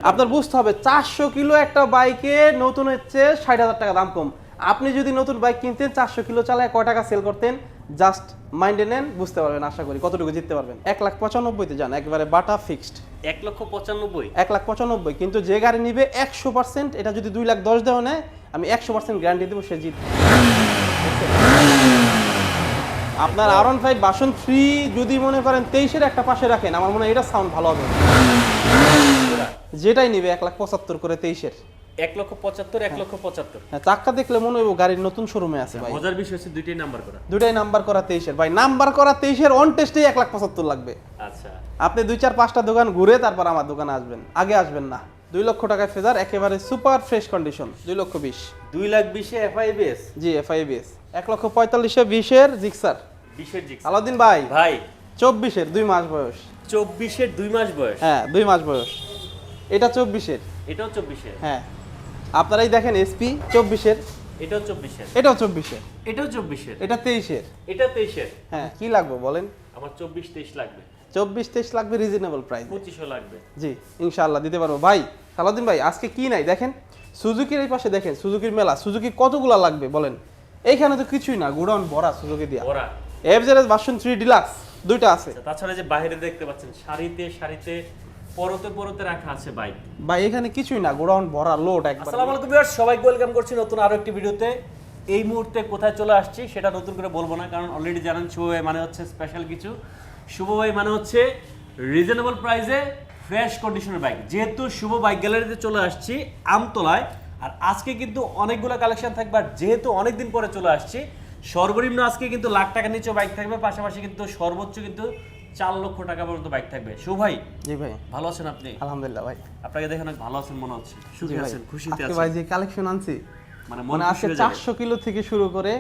আপনার বুঝতে হবে 400 কিলো একটা বাইকে নতুন হচ্ছে 60,000 টাকা দাম কম। আপনি যদি নতুন বাইক কিনতেন 400 কিলো চালায় কয় টাকা সেল করতেন জাস্ট মাইন্ডে নেন, বুঝতে পারবেন আশা করি কতটুকু জিততে পারবেন। 1,95,000-তে যান, একবারে বাটা ফিক্সড 1,95,000 1,95,000। কিন্তু যে গাড়ি নিবে 100%, এটা যদি 2,10,000 দেওয়া নেয় আমি 100% গ্যারান্টি দেবো সে জিতবে। আপনার R15 ভার্সন 3 যদি মনে করেন 23-এর একটা পাশে রাখেন, আমার মনে হয় এটা সাউন্ড ভালো হবে। যেটাই নিবে 1,75,000 করে 23-এর 1,75,000 1,75,000। হ্যাঁ, চাক্কা দেখলে মনে হইব গাড়ির নতুন শোরুমে আছে ভাই। মজার বিষয় হচ্ছে দুইটাই নাম্বার করা। দুটাই নাম্বার করা 23-এর ভাই, নাম্বার করা 23-এর অন টেস্টেই 1,75,000 লাগবে। আচ্ছা, আপনি 2-4-5টা দোকান ঘুরে তারপর আমার দোকানে আসবেন, আগে আসবেন না। 2 লক্ষ টাকায় ফেজার, একেবারে সুপার ফ্রেশ কন্ডিশন, 2,20,000। 2,20,000 FIBS। জি FIBS। 1,45,000 20-এর জিক্সার। 20-এর জিক্স। আলাউদ্দিন ভাই ভাই 24-এর 2 মাস বয়স। 24-এর 2 মাস বয়স। হ্যাঁ 2 মাস বয়স। এটা 24-এর। এটাও 24-এর। হ্যাঁ আপনারাই দেখেন SP 24-এর, এটাও 24-এর। এটাও 24-এর, এটাও 24-এর। এটা 23-এর। এটা 23-এর। হ্যাঁ কি লাগবে বলেন? আমার 24-23 লাগবে। 24-23 লাগবে রিজনেবল প্রাইস। 2500 লাগবে। জি ইনশাআল্লাহ দিতে পারবো ভাই। সালাউদ্দিন ভাই আজকে কি নাই দেখেন, সুজুকির এই পাশে দেখেন, সুজুকির মেলা, সুজুকি কতগুলা লাগবে বলেন? এইখানে তো কিছুই না, গোডাউন ভরা সুজুকি দিয়া। ওরা FZS ভার্সন 3 ডিলাক্স দুইটা আছে তাছাড়া যে বাইরে দেখতে পাচ্ছেন সারিতে সারিতে পরতে পরতে রাখা আছে বাইক। ভাই, এখানে কিছুই না, গোডাউন ভরা লোড একবার। আসসালামু আলাইকুম ভিউয়ার্স, সবাইকে ওয়েলকাম করছি নতুন আরো একটি ভিডিওতে। এই মুহূর্তে কোথায় চলে আসছি সেটা নতুন করে বলবো না, কারণ অলরেডি জানেন শুভ ভাই মানে হচ্ছে স্পেশাল কিছু, শুভ ভাই মানে হচ্ছে রিজনেবল প্রাইসে ফ্রেশ কন্ডিশনের বাইক। যেহেতু শুভ বাইক গ্যালারিতে চলে আসছি আমতলায়, আর আজকে কিন্তু অনেকগুলো কালেকশন থাকবে, আর যেহেতু অনেকদিন পরে চলে আসছি, সর্বনিম্ন আজকে কিন্তু লাখ টাকার নিচেও বাইক থাকবে, পাশাপাশি কিন্তু সর্বোচ্চ কিন্তু 4 লক্ষ টাকা পর্যন্ত বাইক থাকবে। শুভ ভাই জি ভাই ভালো আছেন আপনি? আলহামদুলিল্লাহ ভাই। আপনাকে দেখে অনেক ভালো আছেন মনে হচ্ছে, সুখী আছেন, খুশিতে আজকে আছেন। ভাই যে কালেকশন আনছি মানে মানে আজকে 400 কিলো থেকে শুরু করে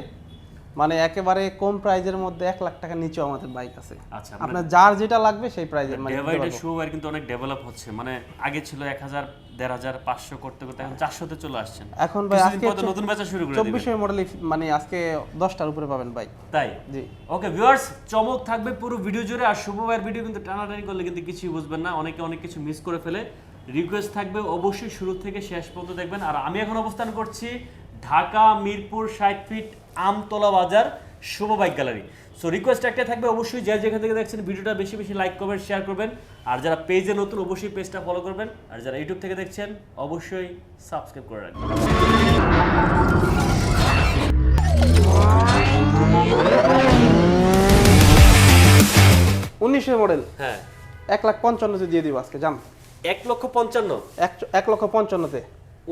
মানে একেবারে কম প্রাইজের মধ্যে 1 লাখ টাকার নিচেও আমাদের বাইক আছে। আচ্ছা, আপনার যার যেটা লাগবে সেই প্রাইজের মানে ডে বাই ডে শো আর কিন্তু অনেক ডেভেলপ হচ্ছে, মানে আগে ছিল 1000 1500 500 করতে করতে এখন 400 তে চলে আসছেন। এখন ভাই কিছুদিন আজকে পর তো নতুন বেচা শুরু করে দিবেন। 24-এর মডেল মানে আজকে 10টার উপরে পাবেন ভাই। তাই জি ওকে ভিউয়ার্স, চমক থাকবে পুরো ভিডিও জুড়ে। আর শুভ ভাইয়ের ভিডিও কিন্তু টানাটানি করলে কিন্তু কিছুই বুঝবেন না, অনেকে অনেক কিছু মিস করে ফেলে। রিকোয়েস্ট থাকবে অবশ্যই শুরু থেকে শেষ পর্যন্ত দেখবেন। আর আমি এখন অবস্থান করছি ঢাকা মিরপুর 60 ফিট আমতলা বাজার শুভ বাইক গ্যালারি। সো রিকোয়েস্ট একটাই থাকবে, অবশ্যই যে যেখান থেকে দেখছেন ভিডিওটা বেশি বেশি লাইক করবেন, শেয়ার করবেন। আর যারা পেজে নতুন অবশ্যই পেজটা ফলো করবেন, আর যারা ইউটিউব থেকে দেখছেন অবশ্যই সাবস্ক্রাইব করে রাখবেন। 19-এর মডেল হ্যাঁ 1,55,000-তে দিয়ে দিব আজকে, জান 1,55,000 1,55,000-তে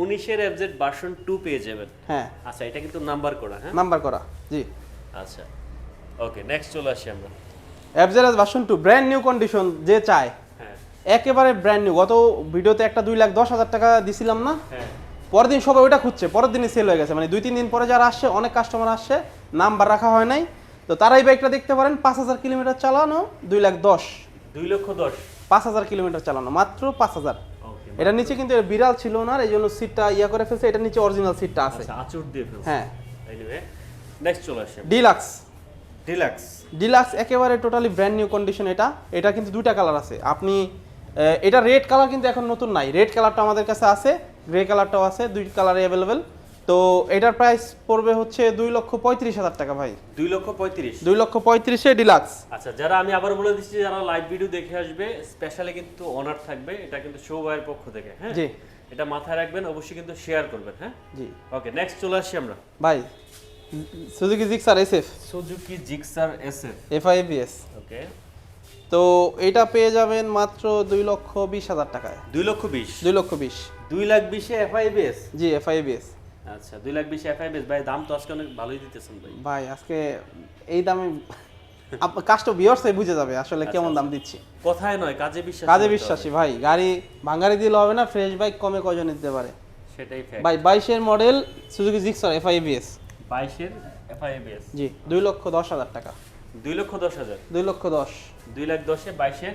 19-এর FZ ভার্সন 2 পেয়ে যাবেন। হ্যাঁ আচ্ছা, এটা কিন্তু নাম্বার করা, হ্যাঁ নাম্বার করা। জি আচ্ছা ওকে, নেক্সট চলে আসি আমরা। FZS version 2 brand new condition, যে চায় হ্যাঁ একেবারে ব্র্যান্ড নিউ। গত ভিডিওতে একটা 2,10,000 টাকা দিছিলাম না, হ্যাঁ পরের দিন সবাই ওটা খুঁজছে, পরের দিনই সেল হয়ে গেছে। মানে 2-3 দিন পরে যারা আসছে, অনেক কাস্টমার আসছে, নাম্বার রাখা হয় নাই, তো তারাই বাইকটা দেখতে পারেন। 5,000 কিলোমিটার চালানো, 2,10,000, 2,10,000। 5,000 কিলোমিটার চালানো, মাত্র 5,000। ওকে, এটার নিচে কিন্তু বিড়াল ছিল না, এই জন্য সিটটা ইয়া করে ফেলছে, এটার নিচে অরিজিনাল সিটটা আছে। আচ্ছা আচুর দিয়ে ফেলছে। হ্যাঁ এনিওয়ে নেক্সট চলে আসি ডিলাক্স। ডিলাক্স। ডিলাক্স একেবারে টোটালি ব্র্যান্ড নিউ কন্ডিশন। এটা কিন্তু দুইটা কালার আছে। আপনি এটা রেড কালার কিন্তু এখন নতুন নাই, রেড কালারটা আমাদের কাছে আছে, গ্রে কালারটাও আছে, দুই কালারে অ্যাভেলেবেল। তো এটার প্রাইস পড়বে হচ্ছে 2,35,000 টাকা ভাই। 2,35,000। 2,35,000-এ ডিলাক্স। আচ্ছা, যারা আমি আবার বলে দিচ্ছি, যারা লাইভ ভিডিও দেখে আসবে স্পেশালি কিন্তু অনার থাকবে, এটা কিন্তু শো ভাইয়ের পক্ষ থেকে, হ্যাঁ জি এটা মাথায় রাখবেন, অবশ্যই কিন্তু শেয়ার করবেন। হ্যাঁ জি ওকে, নেক্সট চলে আসি আমরা ভাই Suzuki Gixxer SF Suzuki Gixxer SF FIBS। ওকে, তো এটা পেয়ে যাবেন মাত্র 2,20,000 টাকায়। 2,20,000। 2,20,000 2,20,000 FIBS। জি FIBS। আচ্ছা 2,20,000 FIBS ভাই, দাম তো আজকে অনেক ভালোই দিতেছেন ভাই। ভাই আজকে এই দামে ভিউয়ার্সই বুঝে যাবে আসলে কেমন দাম দিচ্ছি। কথায় নয়, কাজে বিশ্বাস। কাজে বিশ্বাসী ভাই, গাড়ি ভাঙারি দিলে হবে না, ফ্রেশ বাইক কমে কয়জন নিতে পারে সেটাই ফ্যাক্ট ভাই। 22-এর মডেল সুজুকি জিক্সার FIBS। 22-এর FIBS। জি 2,10,000 টাকা। 2,10,000। 2,10,000 2,10,000 22-এর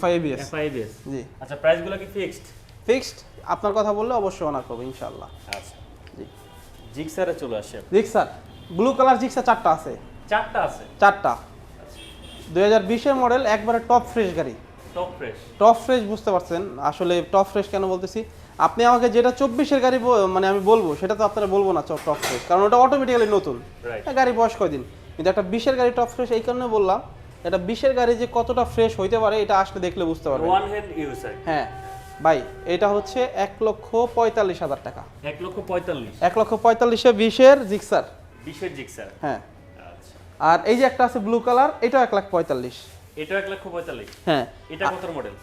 FIBS। FIBS। জি আচ্ছা, প্রাইসগুলো কি ফিক্সড? ফিক্সড, আপনার কথা বললে অবশ্যই অনার করবো ইনশাআল্লাহ। আচ্ছা, জি জিক্সারে চলে আসে। জিক্সার ব্লু কালার জিক্সার 4টা আছে। 4টা আছে। 4টা 2020-এর মডেল, একবারে টপ ফ্রেশ গাড়ি। টপ ফ্রেশ বুঝতে পারছেন আসলে টপ ফ্রেশ কেন বলতেছি আপনি আমাকে যেটা 24-এর গাড়ি মানে আমি বলবো সেটা তো আপনারা বলবো না টপ ফ্রেশ কারণ ওটা অটোমেটিক্যালি নতুন গাড়ি বয়স কয়দিন কিন্তু একটা 20-এর গাড়ি টপ ফ্রেশ এই কারণে বললাম এটা 20-এর গাড়ি যে কতটা ফ্রেশ হইতে পারে এটা আসলে দেখলে বুঝতে পারবেন ওয়ান হ্যান্ড ইউজার হ্যাঁ ভাই এটা হচ্ছে 1,45,000 টাকা 1,45,000 1,45,000 20-এর জিক্সার 20-এর জিক্সার হ্যাঁ আচ্ছা আর এই যে একটা আছে ব্লু কালার এটাও 1,45,000 এটাও 1,45,000 হ্যাঁ এটা কত মডেল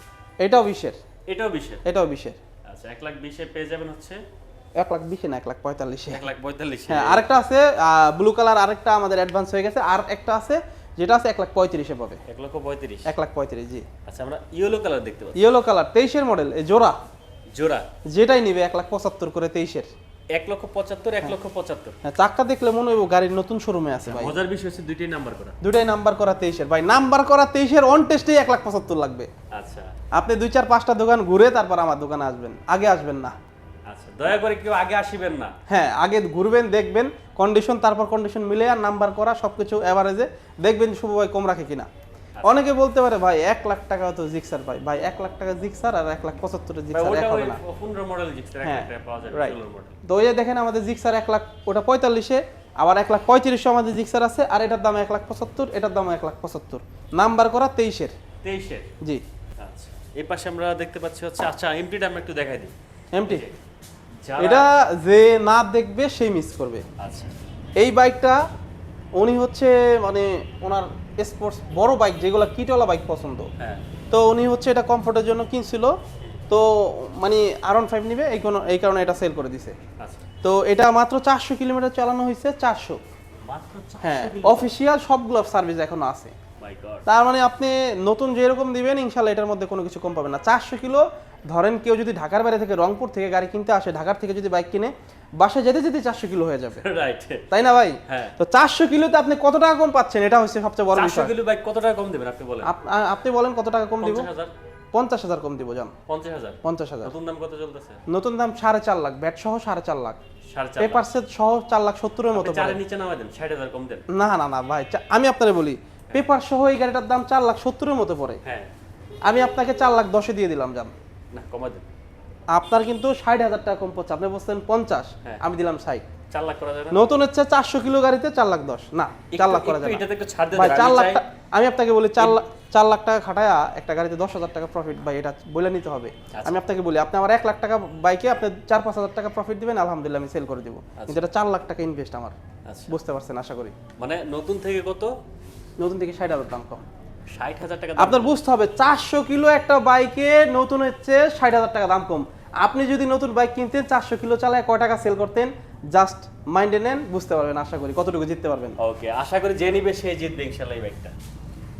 এটাও 20-এর এটাও 20-এর এটাও 20-এর আচ্ছা 1,20,000 পেয়ে যাবেন হচ্ছে 1,20,000 না 1,45,000 1,45,000 হ্যাঁ আরেকটা আছে ব্লু কালার আরেকটা আমাদের অ্যাডভান্স হয়ে গেছে আর একটা আছে যেটা আছে 1,35,000 পাবে 1,35,000 1,35,000 জি আচ্ছা আমরা ইয়েলো কালার দেখতে পাচ্ছি ইয়েলো কালার 23-এর মডেল এই জোড়া জোড়া যেটাই নিবে 1,75,000 করে 23-এর 1,75,000 1,75,000 হ্যাঁ চাক্কা দেখলে মনে হইব গাড়ির নতুন শোরুমে আছে ভাই মজার বিষয় হচ্ছে দুইটাই নাম্বার করা দুটাই নাম্বার করা 23-এর ভাই নাম্বার করা 23-এর অন টেস্টেই 1,75,000 লাগবে আচ্ছা আপনি 2-4-5টা দোকান ঘুরে তারপর আমার দোকানে আসবেন আগে আসবেন না আচ্ছা দয়া করে কেউ আগে আসিবেন না হ্যাঁ আগে ঘুরবেন দেখবেন কন্ডিশন তারপর কন্ডিশন মিলে আর নাম্বার করা সবকিছু এভারেজে দেখবেন শুভ ভাই কম রাখে কিনা অনেকে বলতে পারে ভাই 1,00,000 টাকা তো জিক্সার ভাই 1,00,000 টাকা জিক্সার আর 1,75,000 জিক্সার এক হবে না 15 মডেল জিক্সার হ্যাঁ, একটা পাওয়া যাবে right. 16 মডেল তো ওই যে দেখেন আমাদের জিক্সার 1,00,000 ওটা 45-এ আবার 1,35,000 আমাদের জিক্সার আছে আর এটার দাম 1,75,000 এটার দাম 1,75,000 নাম্বার করা 23-এর 23-এর জি আচ্ছা এই পাশে আমরা দেখতে পাচ্ছি হচ্ছে আচ্ছা এমটিটা আমরা একটু দেখাই দিই এমটি যারা- এটা যে না দেখবে সেই মিস করবে আচ্ছা এই বাইকটা উনি হচ্ছে মানে ওনার স্পোর্টস বড় বাইক যেগুলো কিটওয়ালা বাইক পছন্দ হ্যাঁ তো উনি হচ্ছে এটা কমফোর্টের জন্য কিনছিল তো মানে R15 নিবে এই কারণে এটা সেল করে দিছে আচ্ছা তো এটা মাত্র 400 কিলোমিটার চালানো হয়েছে 400 মাত্র 400 হ্যাঁ কিলো অফিসিয়াল সবগুলো সার্ভিস এখনো আছে মাই গড তার মানে আপনি নতুন যেরকম দিবেন ইনশাল্লাহ এটার মধ্যে কোনো কিছু কম পাবেন না 400 কিলো ধরেন কেউ যদি ঢাকার বাইরে থেকে রংপুর থেকে গাড়ি কিনতে আসে ঢাকার থেকে যদি বাইক কিনে বাসায় যেতে যেতে 400 কিলো হয়ে যাবে রাইট তাই না ভাই হ্যাঁ তো 400 কিলোতে আপনি কত টাকা কম পাচ্ছেন এটা হচ্ছে সবচেয়ে বড় 400 বিষয় কিলো বাইক কত টাকা কম দিবেন আপনি বলেন আপনি বলেন কত টাকা কম দিব 50,000 50,000 কম দিব জান 50,000 50,000 নতুন দাম কত চলতেছে নতুন দাম 4.5 লাখ ব্যাট সহ 4.5 লাখ 4.5 পেপার সেট সহ 4,70,000 এর মতো পড়ে। চারের নিচে নামাই দেন 60,000 কম দেন না না না ভাই আমি আপনারে বলি পেপার সহ এই গাড়িটার দাম 4,70,000 এর মতো পড়ে হ্যাঁ আমি আপনাকে 4,10,000 দিয়ে দিলাম জান না কমা দেন আপনার কিন্তু 60,000 টাকা কম পড়ছে আপনি বলছেন 50 হ্যাঁ। আমি দিলাম 60 4 লাখ করা যাবে না নতুন হচ্ছে 400 কিলো গাড়িতে 4,10,000 না 4 লাখ করা যাবে না। এটাতে একটু ছাড় দেন ভাই 4 লাখ চাই আমি আপনাকে বলি 4 লাখ টাকা খাটায়া একটা গাড়িতে 10,000 টাকা প্রফিট ভাই এটা বলে নিতে হবে আমি আপনাকে বলি আপনি আমার 1 লাখ টাকা বাইকে আপনি 4-5 হাজার টাকা প্রফিট দিবেন আলহামদুলিল্লাহ আমি সেল করে দিব কিন্তু এটা 4 লাখ টাকা ইনভেস্ট আমার আচ্ছা বুঝতে পারছেন আশা করি মানে নতুন থেকে কত নতুন থেকে 60,000 দাম কম 60,000 টাকা আপনার বুঝতে হবে 400 কিলো একটা বাইকে নতুন হচ্ছে 60,000 টাকা দাম কম আপনি যদি নতুন বাইক কিনতেন 400 কিলো চালায় কয় টাকা সেল করতেন জাস্ট মাইন্ডে নেন বুঝতে পারবেন আশা করি কতটুকু জিততে পারবেন ওকে আশা করি যে নিবে সে জিতবে ইনশাআল্লাহ এই বাইকটা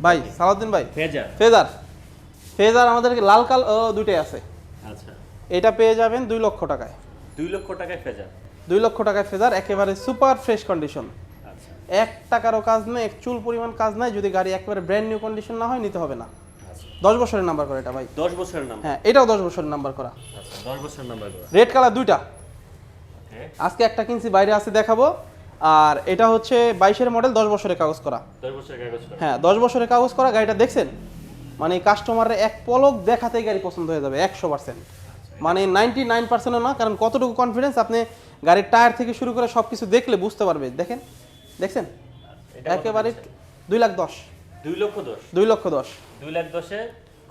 ভাই সালাউদ্দিন ভাই ফেজার ফেজার আমাদেরকে লাল কাল দুইটাই আছে আচ্ছা এটা পেয়ে যাবেন 2 লক্ষ টাকায় 2 লক্ষ টাকায় ফেজার 2 লক্ষ টাকায় ফেজার একেবারে সুপার ফ্রেশ কন্ডিশন আচ্ছা 1 টাকারও কাজ নেই এক চুল পরিমাণ কাজ নাই যদি গাড়ি একেবারে ব্র্যান্ড নিউ কন্ডিশন না হয় নিতে হবে না আচ্ছা 10 বছরের নাম্বার করা এটা ভাই 10 বছরের নাম হ্যাঁ এটাও 10 বছরের নাম্বার করা আচ্ছা 10 বছরের নাম্বার করা রেড কালার দুইটা ওকে আজকে একটা কিনছি বাইরে আছে দেখাবো আর এটা হচ্ছে 22-এর মডেল 10 বছরের কাগজ করা 10 বছরের কাগজ করা হ্যাঁ 10 বছরের কাগজ করা গাড়িটা দেখছেন মানে কাস্টমারের এক পলক দেখাতেই গাড়ি পছন্দ হয়ে যাবে 100% মানে 99%ও না কারণ কতটুকু কনফিডেন্স আপনি গাড়ির টায়ার থেকে শুরু করে সবকিছু দেখলে বুঝতে পারবে দেখছেন এটা একেবারে 2,10,000 2 লক্ষ 10 2 লক্ষ 10 2 লাখ 10 এ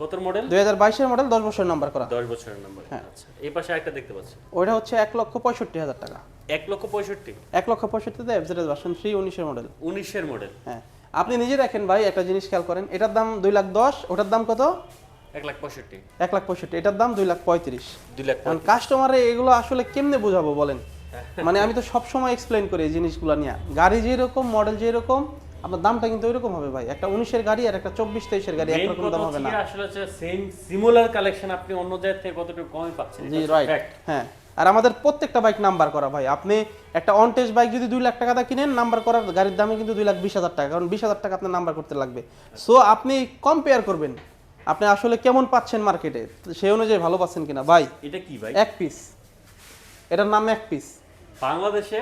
কত মডেল 2022-এর মডেল 10 বছরের নাম্বার করা 10 বছরের নাম্বার হ্যাঁ। আচ্ছা এই পাশে আরেকটা দেখতে পাচ্ছি ওইটা হচ্ছে 1,65,000 টাকা 1 লক্ষ 65 1,65,000 তে এফজেড ভার্সন 3 19-এর মডেল 19 এর মডেল হ্যাঁ আপনি নিজে দেখেন ভাই একটা জিনিস খেয়াল করেন এটার দাম 2,10,000 ওটার দাম কত 1 লাখ 65 1,65,000 এটার দাম 2,35,000 2 লাখ কারণ কাস্টমারে এগুলো আসলে কেমনে বোঝাবো বলেন মানে আমি তো সব সময় এক্সপ্লেইন করি এই জিনিসগুলো নিয়ে গাড়ি যেরকম মডেল যেরকম আপনার দামটা কিন্তু ওইরকম হবে ভাই একটা 19-এর গাড়ি আর একটা 24-23-এর গাড়ি মেইন একরকম কথা দাম হবে হচ্ছে না কি আসলে হচ্ছে সেম সিমিলার কালেকশন আপনি অন্য জায়গা থেকে কতটুকু কমে পাচ্ছেন জি এটা রাইট fact। হ্যাঁ আর আমাদের প্রত্যেকটা বাইক নাম্বার করা ভাই আপনি একটা অন টেস্ট বাইক যদি 2 লাখ টাকা দিয়ে কিনেন নাম্বার করার গাড়ির দামে কিন্তু 2,20,000 টাকা কারণ 20,000 টাকা আপনার নাম্বার করতে লাগবে সো আপনি কম্পেয়ার করবেন আপনি আসলে কেমন পাচ্ছেন মার্কেটে সেই অনুযায়ী ভালো পাচ্ছেন কিনা ভাই এটা কি ভাই এক পিস এটার নাম এক পিস বাংলাদেশে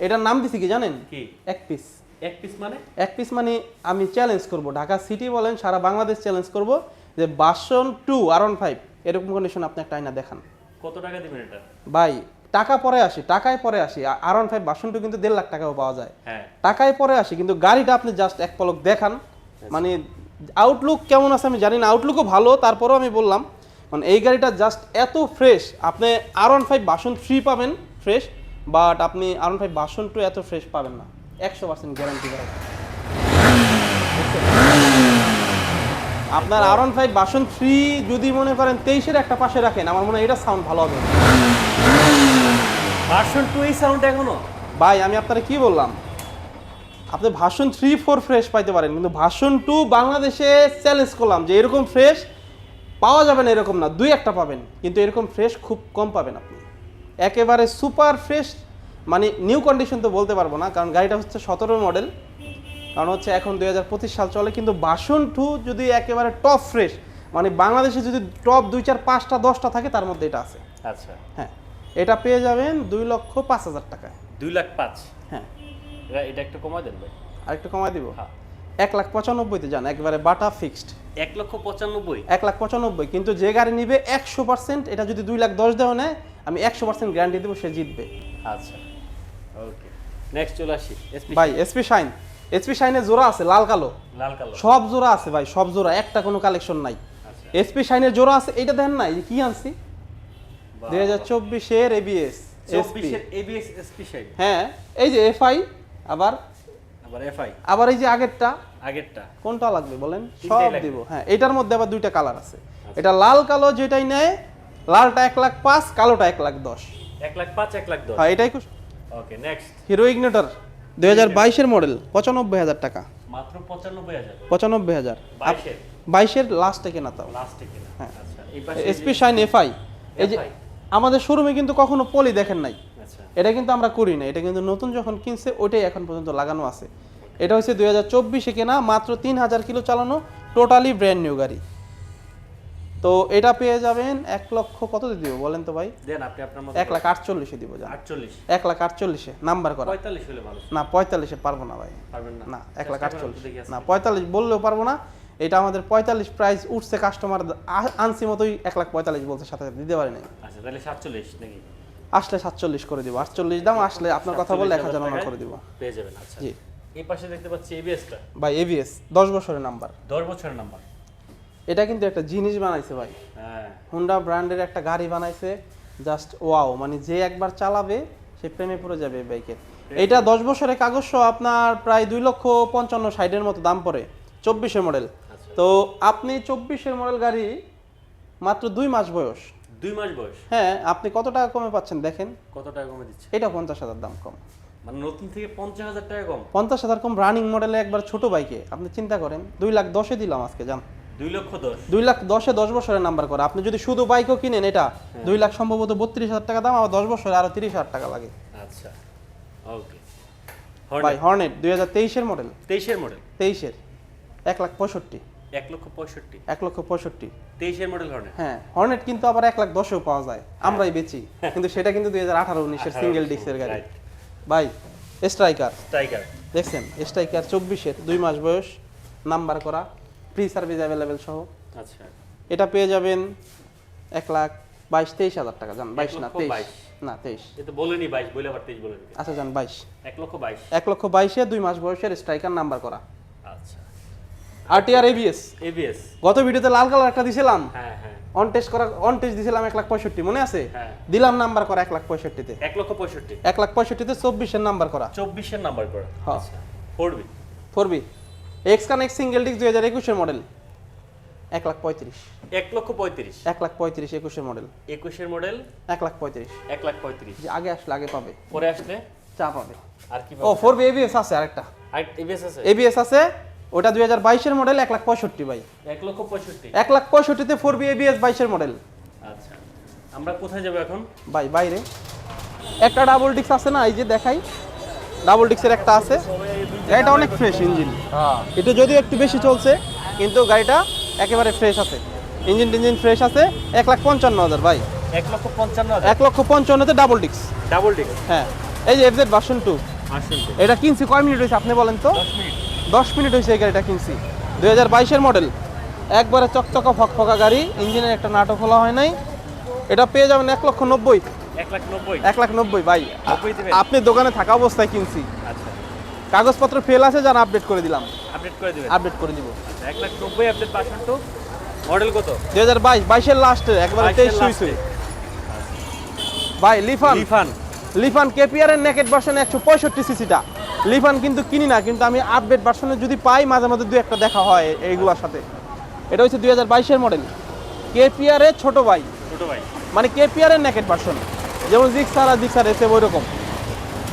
এটার নাম দিছি কি জানেন কি এক পিস এক পিস মানে এক পিস মানে আমি চ্যালেঞ্জ করব ঢাকা সিটি বলেন সারা বাংলাদেশ চ্যালেঞ্জ করব যে ভার্সন 2 R15 এরকম কন্ডিশন আপনি একটা আয়না দেখান। কত টাকা দিবেন এটা? ভাই টাকা পরে আসি, টাকায় পরে আসি। R15 ভার্সন 2 কিন্তু 1.5 লাখ টাকাও পাওয়া যায়। হ্যাঁ, টাকায় পরে আসি, কিন্তু গাড়িটা আপনি জাস্ট এক পলক দেখান। মানে আউটলুক কেমন আছে আমি জানি না, আউটলুকও ভালো, তারপরেও আমি বললাম মানে এই গাড়িটা জাস্ট এত ফ্রেশ। আপনি R15 ভার্সন 3 পাবেন ফ্রেশ, বাট আপনি R15 ভার্সন 2 এত ফ্রেশ পাবেন না। 100% গ্যারান্টি ভাই। আপনার R15 ভার্সন 3 যদি মনে করেন 23-এর একটা পাশে রাখেন, আমার মনে হয় এটা সাউন্ড ভালো হবে। ভার্সন 2 এই সাউন্ড এখনো? ভাই আমি আপনারা কি বললাম, আপনি ভার্সন 3-4 ফ্রেশ পাইতে পারেন, কিন্তু ভার্সন 2 বাংলাদেশে চ্যালেঞ্জ করলাম যে এরকম ফ্রেশ পাওয়া যাবে না, এরকম না, 2-1টা পাবেন, কিন্তু এরকম ফ্রেশ খুব কম পাবেন আপনি। একেবারে সুপার ফ্রেশ, মানে নিউ কন্ডিশন তো বলতে পারবো না, কারণ গাড়িটা হচ্ছে 17 মডেল, কারণ হচ্ছে এখন 2025 সাল চলে। কিন্তু ভার্সন 2 যদি একেবারে টপ ফ্রেশ, মানে বাংলাদেশে যদি টপ 2, 4, 5টা 10টা থাকে তার মধ্যে এটা আছে। আচ্ছা, হ্যাঁ, এটা পেয়ে যাবেন 2,05,000 টাকায়। 2,05,000? হ্যাঁ, এটা একটু কমাই দেন ভাই। আরেকটু কমাই দিব। হ্যাঁ, 1,95,000-তে যান, একবারে বাটা ফিক্সড। 1,95,000? 1,95,000, কিন্তু যে গাড়ি নিবে 100%, এটা যদি 2,10,000 দেওয়া নেয় আমি 100% গ্যারান্টি দেবো সে জিতবে। আচ্ছা, ওকে, নেক্সট চলে আসি। ভাই এসপি শাইন, এসপি শাইনের জোড়া আছে লাল কালো, লাল কালো সব জোড়া আছে ভাই, সব জোড়া, একটা কোনো কালেকশন নাই। আচ্ছা, এসপি শাইনের জোড়া আছে, এটা দেখেন না, এই যে কি আনছি, বাহ, 2024-এর ABS এসপি। 24-এর ABS এসপি শাইন। হ্যাঁ, এই যে FI, আবার FI, আবার এই যে আগেরটা, আগেরটা কোনটা লাগবে বলেন, তিনটাই সব লাগবে। দিব। হ্যাঁ, এটার মধ্যে আবার 2টা কালার আছে, এটা লাল কালো, যেটাই নেয় লালটা 1,05,000, কালোটা 1,10,000। 1,05,000, 1,10,000। হ্যাঁ, এটাই খুব। ওকে, নেক্সট। হিরো ইগনিটর 2022-এর মডেল, 95,000 টাকা। মাত্র 95,000? 95,000 22-এর? 22-এর লাস্টে কেনা তাও। লাস্টে কিনা? হ্যাঁ। আচ্ছা, এই পাশে এসপি শাইন FI, এই যে FI? আমাদের শোরুমে কিন্তু কখনো পলি দেখেন নাই, আচ্ছা, এটা কিন্তু আমরা করি না, এটা কিন্তু নতুন যখন কিনছে ওইটাই এখন পর্যন্ত লাগানো আছে। এটা হচ্ছে 2024-এ কেনা, মাত্র 3,000 কিলো চালানো, টোটালি ব্র্যান্ড নিউ গাড়ি। তো এটা পেয়ে যাবেন 1 লক্ষ, কত দিব বলেন তো ভাই? দেন আপনি আপনার মতো। 1,48,000-এ দিব, জান। 48? 1,48,000-এ নাম্বার করা। 45 হলে ভালো। না, 45-এ পারবো না ভাই, পারবেন না? না, চেষ্টা করেন তো 1,48,000 দেখি আজকে। না, 45 বললেও পারবো না। এটা আমাদের 45 প্রাইস উঠছে, কাস্টমার আনসি মতোই 1,45,000 বলছে, সাথে সাথে দিতে পারি নাই। আচ্ছা, তাহলে 47 নাকি? আসলে 47 করে দিব, 48 দাম আসলে আপনার কথা বললে 1,000 অনার করে দিব। পেয়ে যাবেন। আচ্ছা, জি এই পাশে দেখতে পাচ্ছি ABS-টা। ভাই, ABS 10 বছরের নাম্বার। 10 বছরের নাম্বার? এটা কিন্তু একটা জিনিস বানাইছে ভাই, হ্যাঁ, হুন্ডা ব্র্যান্ডের একটা গাড়ি বানাইছে, জাস্ট ওয়াও, মানে যে একবার চালাবে সে প্রেমে পড়ে যাবে এই বাইকের। এটা 10 বছরের কাগজ সহ আপনার প্রায় 2,55,000-60,000 মতো দাম পড়ে, 24-এর মডেল। আচ্ছা। তো আপনি 24-এর মডেল গাড়ি, মাত্র 2 মাস বয়স। 2 মাস বয়স? হ্যাঁ, আপনি কত টাকা কমে পাচ্ছেন দেখেন, কত টাকা কমে দিচ্ছে? এটা 50,000 দাম কম। মানে নতুন থেকে 50,000 টাকা কম? 50,000 কম রানিং মডেলে একবার ছোট বাইকে, আপনি চিন্তা করেন 2,10,000-এ দিলাম আজকে, জান। 2,10,000? 2,10,000-এ 10 বছরের নাম্বার করা। আপনি যদি শুধু বাইকও কিনেন, এটা 2 লাখ সম্ভবত 32,000 টাকা দাম, আবার 10 বছরে আরো 30,000 টাকা লাগে। আচ্ছা, ওকে। ভাই হর্নেট 2023-এর মডেল, 23-এর মডেল? 23-এর 1,65,000, 1,65,000? 1,65,000। 23-এর মডেল হর্নেট? হ্যাঁ, হর্নেট কিন্তু আবার 1,10,000-এও পাওয়া যায়, আমরাই বেচি, কিন্তু সেটা কিন্তু 2018-19-এর সিঙ্গেল ডিস্কের গাড়ি। রাইট। ভাই স্ট্রাইকার টাইগার দেখছেন, স্ট্রাইকার 24-এর 2 মাস বয়স, নাম্বার করা, প্রি সার্ভিস অ্যাভেলেবেল সহ। আচ্ছা, এটা পেয়ে যাবেন 1,22,000-23,000 টাকা, জান। 22 না 23, 1,22,000 না 23। এ তো বলেনি 22, বলে আবার 23 বলেন। আচ্ছা জান, 22। 1,22,000? 1,22,000-এ 2 মাস বয়সের স্ট্রাইকার নাম্বার করা, আচ্ছা, RTR ABS। ABS? গত ভিডিওতে লাল কালার একটা দিছিলাম, হ্যাঁ, হ্যাঁ, অন টেস্ট দিছিলাম 1,65,000, মনে আছে? হ্যাঁ। দিলাম নাম্বার করা 1,65,000-তে। 1,65,000? 1,65,000-তে 24-এর নাম্বার করা। 24-এর নাম্বার করা? হ্যাঁ। আচ্ছা, 4B? 4B X-Connect single disc 2021-এর মডেল, 1,35,000। 1,35,000? 1,35,000 21-এর মডেল, 21-এর মডেল? 1,35,000। 1,35,000? যে আগে আসলে আগে পাবে, পরে আসলে চা পাবে। আর কি ও পাবে? 4B ABS আছে আরেকটা, আর ABS আছে? ABS আছে, ওটা 2022-এর মডেল, 1,65,000 ভাই। 1,65,000? 1,65,000-তে 4B ABS 22-এর মডেল। আচ্ছা, আমরা কোথায় যাব এখন? ভাই বাইরে একটা ডাবল ডিস্ক আছে না, এই যে দেখাই, ডাবল ডিস্কের একটা আছে, গাড়িটা অনেক ফ্রেশ ইঞ্জিন, এটা যদিও একটু বেশি চলছে কিন্তু গাড়িটা একেবারে ফ্রেশ আছে, ইঞ্জিন ফ্রেশ আছে। 1,55,000 ভাই, 1,55,000? 1,55,000-তে ডাবল ডিস্ক। Double disc? হ্যাঁ, এই যে FZ ভার্সন 2, আসুন তো। এটা কিনছি কয় মিনিট হয়েছে আপনি বলেন তো? 10 মিনিট? 10 মিনিট হয়েছে এই গাড়িটা কিনছি, 2022-এর মডেল। একবারে চকচকা ফকফকা গাড়ি, ইঞ্জিনের একটা নাটও খোলা হয় নাই। এটা পেয়ে যাবেন 1,90,000। 1,90,000 1,90,000 ভাই। 90 দিবেন? আপনি দোকানে থাকা অবস্থায় কিনছি, আচ্ছা, কাগজপত্র ফেল আছে, যান আপডেট করে দিলাম, আপডেট করে দিবেন। আপডেট করে দিব। আচ্ছা, 1,90,000 আপডেট ভার্সন 2, মডেল কত? 2022 এর লাস্টে একবারে 23 সুই ভাই। লিফান কেপিআর এর নেকেট ভার্সন 165 সিসিটা। লিফান কিন্তু কিনি না, কিন্তু আমি আপডেট ভার্সনে যদি পাই মাঝে মাঝে দু একটা দেখা হয় এইগুলোর সাথে। এটা হচ্ছে 2022 এর মডেল, কেপিআর এর ছোট ভাই, মানে কেপিআর এর নেকেট ভার্সন, যেমন জিক্সার এসে ওই রকম।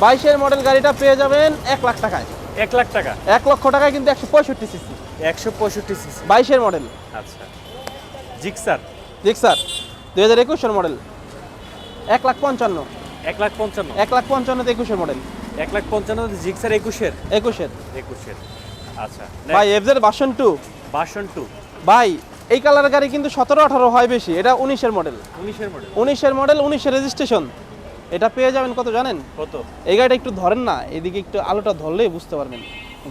22 এর মডেল গাড়িটা পেয়ে যাবেন 1 লাখ টাকায়। 1 লাখ টাকা? 1 লক্ষ টাকায় কিন্তু 165 সিসি, 165 সিসি। 22 এর মডেল। আচ্ছা, জিক্সার 2021 এর মডেল। 1,55,000। 1,55,000? 1,55,000 21 এর মডেল। 1,55,000 জিক্সার 21 এর? 21 এর। আচ্ছা ভাই এফজেড ভার্সন 2। ভার্সন 2 ভাই এই কালার গাড়ি কিন্তু 17-18 হয় বেশি, এটা 19 এর মডেল। 19 এর মডেল? 19 এর মডেল, 19 এর রেজিস্ট্রেশন। এটা পেয়ে যাবেন কত জানেন? কত? এই গাড়িটা একটু ধরেন না, এদিকে একটু আলোটা ধরলেই বুঝতে পারবেন।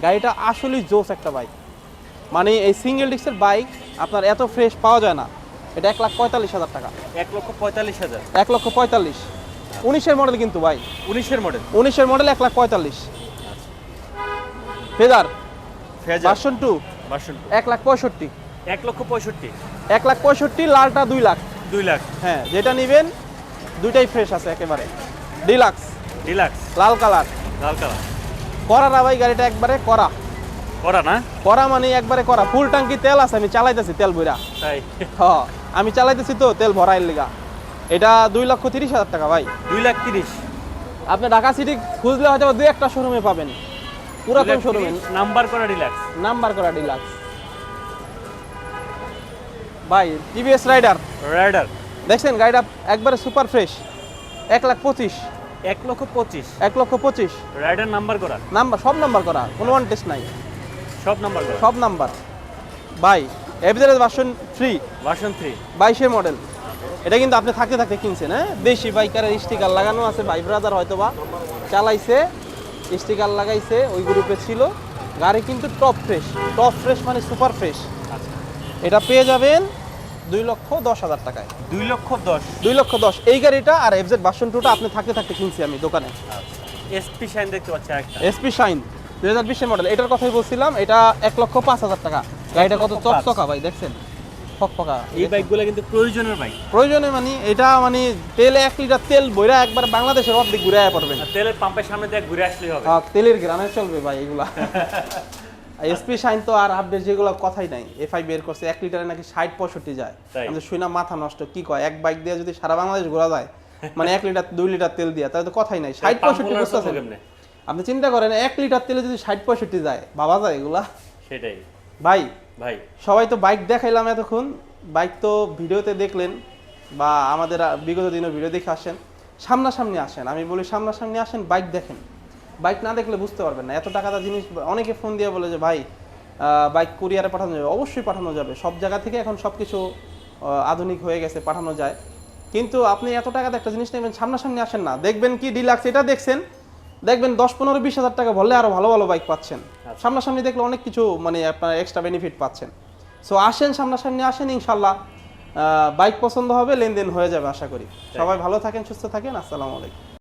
গাড়িটা আসলেই জোস একটা বাইক, মানে এই সিঙ্গেল ডিস্কের বাইক আপনার এত ফ্রেশ পাওয়া যায় না। এটা 1,45,000 টাকা। 1,45,000? 1,45,000। 19 এর মডেল কিন্তু ভাই, 19 এর মডেল? 19 এর model 1,45,000। Phasor phasor version 2 version 2? 1,65,000। 1,65,000? 1,65,000, লালটা 2 লাখ। 2 লাখ? হ্যাঁ, যেটা নেবেন দুইটাই ফ্রেশ আছে একেবারে। ডিলাক্স লাল কালার। লাল কালার? করা না ভাই, গাড়িটা একবারে করা করা না? করা মানে একবারে করা। ফুল ট্যাঙ্কি তেল আছে, আমি চালাইতেছি তেল ভরা। তাই? হ্যাঁ, আমি চালাইতেছি তো তেল ভরাইল লিগা। এটা 2,30,000 টাকা ভাই। 2,30,000? আপনি ঢাকা সিটি খুঁজলে হয়তো দুই একটা শোরুমে পাবেন, পুরাতন শোরুমে। নাম্বার করা ডিলাক্স? নাম্বার করা ডিলাক্স ভাই। টিভিএস রাইডার দেখছেন, গাড়িটা একবারে সুপার ফ্রেশ। 1,25,000। 1,25,000? 1,25,000 রাইডার নাম্বার করা? নাম্বার, সব নাম্বার করা, কোনো ওয়ান টেস্ট নাই, সব নাম্বার করা? সব নাম্বার ভাই। এফজেড ভার্সন 3, ভার্সন 3, 22 এর মডেল। এটা কিন্তু আপনি থাকতে থাকতে কিনছেন। হ্যাঁ, দেশি বাইকারের স্টিকার লাগানো আছে, ভাই ব্রাদার হয়তো বা চালাইছে, স্টিকার লাগাইছে, ওই গ্রুপে ছিল। গাড়ি কিন্তু টপ ফ্রেশ মানে সুপার ফ্রেশ। আচ্ছা, এটা পেয়ে যাবেন 2,10,000 টাকায়। 2,10,000? 2,10,000 এই গাড়িটা। আর এফজেড ভার্সন 2টা আপনি থাকতে থাকতে কিনছি আমি দোকানে। এসপি শাইন দেখতে পাচ্ছি একটা। এসপি শাইন 2020 এর মডেল, এটার কথাই বলছিলাম। এটা 1,05,000 টাকা। গাড়িটা কত 1,05,000 চকচকা ভাই, দেখছেন ফকফকা। এই বাইকগুলো কিন্তু প্রয়োজনের বাইক। প্রয়োজনে মানে এটা মানে তেলে 1 লিটার তেল বইরা একবার বাংলাদেশের অর্ধেক ঘুরাইয়া পড়বেন। তেলের পাম্পের সামনে দিয়ে ঘুরে আসলেই হবে। হ্যাঁ, তেলের গ্রামে চলবে ভাই এগুলা। এসপি শাইন তো আর আপডেট যেগুলো কথাই নাই। এফআই বের করছে 1 লিটারে নাকি 60-65 যায়। আমি শুনা মাথা নষ্ট, কি কয়, এক বাইক দিয়ে যদি সারা বাংলাদেশ ঘোরা যায়, মানে 1 লিটার 2 লিটার তেল দিয়া, তাহলে তো কথাই নাই। 60-65 বুঝতেছেন? আপনি চিন্তা করেন 1 লিটার তেলে যদি 60-65 যায়, ভাবা যায় এগুলা? সেটাই ভাই। সবাই তো বাইক দেখাইলাম এতক্ষণ, বাইক তো ভিডিওতে দেখলেন বা আমাদের বিগত দিনের ভিডিও দেখে আসেন। সামনাসামনি আসেন, আমি বলি সামনাসামনি আসেন, বাইক দেখেন। বাইক না দেখলে বুঝতে পারবেন না। এত টাকাটা জিনিস, অনেকে ফোন দিয়ে বলে যে ভাই বাইক কুরিয়ারে পাঠানো যাবে। অবশ্যই পাঠানো যাবে, সব জায়গা থেকে এখন সব কিছু আধুনিক হয়ে গেছে, পাঠানো যায়। কিন্তু আপনি এত টাকাতে একটা জিনিস নেবেন, সামনাসামনি আসেন না, দেখবেন কি ডিলাক্স এটা দেখছেন, দেখবেন 10-15-20 হাজার টাকা ভরলে আরো ভালো ভালো বাইক পাচ্ছেন। সামনাসামনি দেখলে অনেক কিছু মানে আপনার এক্সট্রা বেনিফিট পাচ্ছেন। সো আসেন, সামনাসামনি আসেন, ইনশাল্লাহ বাইক পছন্দ হবে, লেনদেন হয়ে যাবে আশা করি। সবাই ভালো থাকেন, সুস্থ থাকেন, আসসালামু আলাইকুম।